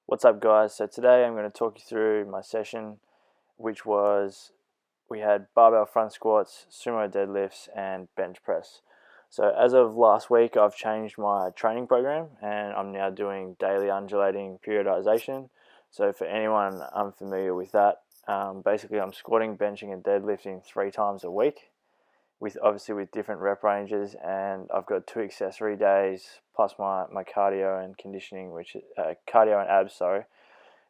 What's up, guys? So today I'm going to talk you through my session, which was we had barbell front squats, sumo deadlifts, and bench press. So as of last week, I've changed my training program and I'm now doing daily undulating periodization. So for anyone unfamiliar with that, basically I'm squatting, benching, and deadlifting 3 times a week, obviously with different rep ranges, and I've got 2 accessory days plus my cardio and conditioning, which cardio and abs, sorry,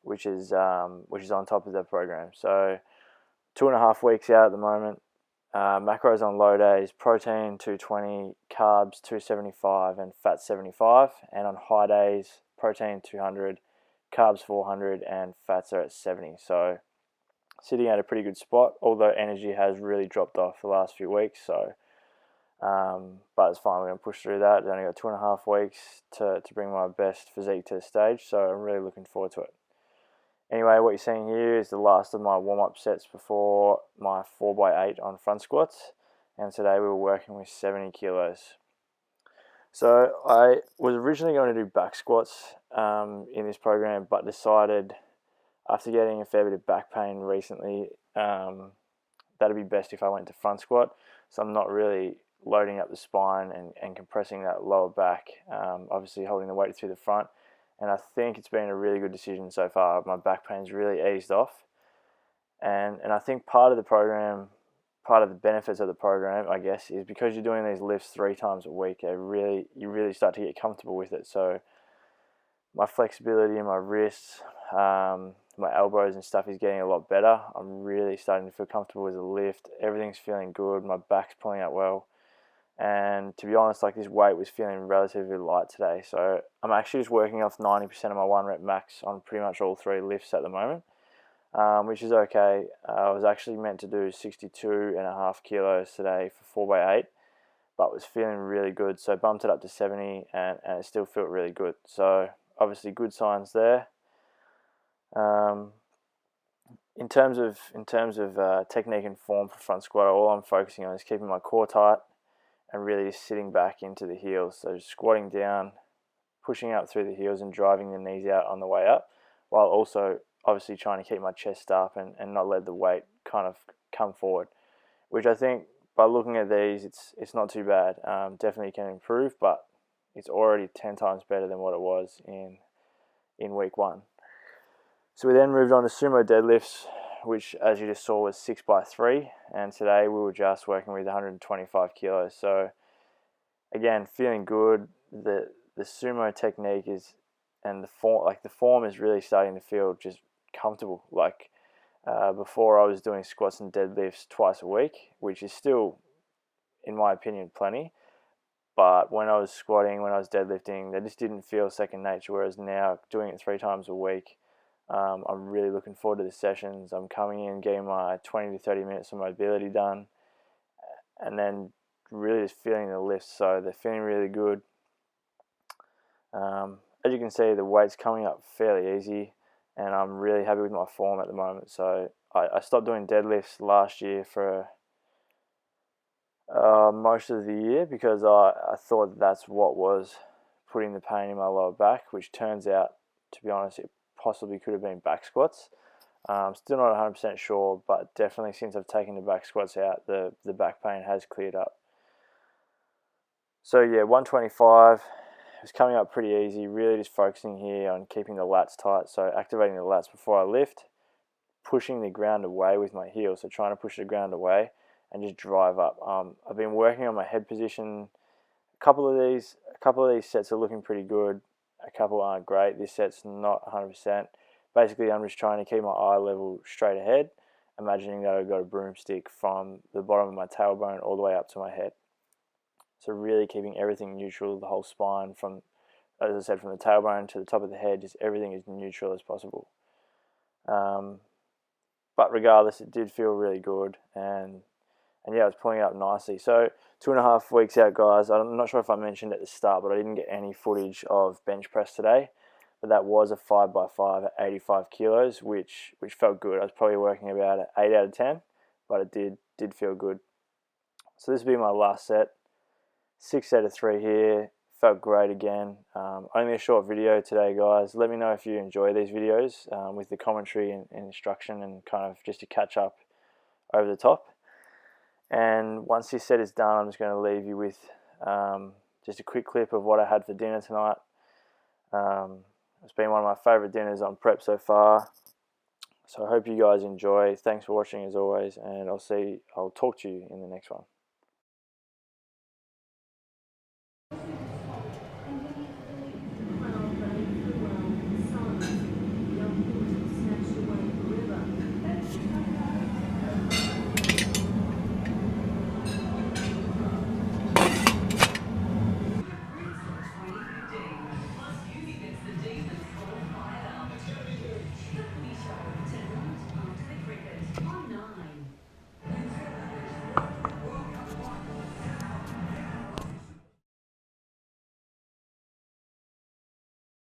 which is on top of the program. So 2.5 weeks out at the moment. Macros on low days: protein 220, carbs 275, and fat 75. And on high days, protein 200, carbs 400, and fats are at 70. So sitting at a pretty good spot, although energy has really dropped off the last few weeks. So, but it's fine. We're going to push through that. I've only got 2.5 weeks to bring my best physique to the stage. So I'm really looking forward to it. Anyway, what you're seeing here is the last of my warm-up sets before my 4x8 on front squats. And today we were working with 70 kilos. So I was originally going to do back squats in this program, but decided after getting a fair bit of back pain recently, that'd be best if I went to front squat. So I'm not really loading up the spine and compressing that lower back, obviously holding the weight through the front. And I think it's been a really good decision so far. My back pain's really eased off. And I think part of the program, part of the benefits of the program, I guess, is because you're doing these lifts 3 times a week, you really start to get comfortable with it. So my flexibility in my wrists, my elbows and stuff is getting a lot better. I'm really starting to feel comfortable with the lift. Everything's feeling good. My back's pulling out well. And to be honest, like, this weight was feeling relatively light today. So I'm actually just working off 90% of my 1 rep max on pretty much all 3 lifts at the moment, which is okay. I was actually meant to do 62.5 kilos today for 4x8, but was feeling really good. So bumped it up to 70 and it still felt really good. So obviously good signs there. In terms of technique and form for front squat, all I'm focusing on is keeping my core tight and really just sitting back into the heels. So just squatting down, pushing up through the heels and driving the knees out on the way up, while also obviously trying to keep my chest up and not let the weight kind of come forward, which I think by looking at these, it's not too bad. Definitely can improve, but it's already 10 times better than what it was in week 1. So we then moved on to sumo deadlifts, which, as you just saw, was 6x3, and today we were just working with 125 kilos. So again, feeling good. The sumo technique is, and the form is really starting to feel just comfortable. Like before, I was doing squats and deadlifts twice a week, which is still, in my opinion, plenty. But when I was squatting, when I was deadlifting, they just didn't feel second nature. Whereas now, doing it 3 times a week, I'm really looking forward to the sessions. I'm coming in, getting my 20 to 30 minutes of mobility done, and then really just feeling the lifts. So they're feeling really good. As you can see, the weight's coming up fairly easy, and I'm really happy with my form at the moment. So I stopped doing deadlifts last year for most of the year because I thought that's what was putting the pain in my lower back, which turns out, to be honest, it possibly could have been back squats. Still not 100% sure, but definitely since I've taken the back squats out, the back pain has cleared up. So yeah, 125 was coming up pretty easy, really just focusing here on keeping the lats tight, so activating the lats before I lift, pushing the ground away with my heels, so trying to push the ground away and just drive up. I've been working on my head position. A couple of these sets are looking pretty good. A couple aren't great. This set's not 100%. Basically, I'm just trying to keep my eye level straight ahead, imagining that I've got a broomstick from the bottom of my tailbone all the way up to my head. So really keeping everything neutral, the whole spine, from, as I said, from the tailbone to the top of the head, just everything as neutral as possible. But regardless, it did feel really good, and yeah, I was pulling it up nicely. So 2.5 weeks out, guys. I'm not sure if I mentioned at the start, but I didn't get any footage of bench press today. But that was a 5x5 at 85 kilos, which felt good. I was probably working about an 8 out of 10, but it did feel good. So this will be my last set. 6 out of 3 here. felt great again. Only a short video today, guys. Let me know if you enjoy these videos with the commentary and instruction and kind of just to catch up over the top. And once this set is done, I'm just going to leave you with just a quick clip of what I had for dinner tonight. It's been one of my favourite dinners on prep so far. So I hope you guys enjoy. Thanks for watching as always, and I'll talk to you in the next one.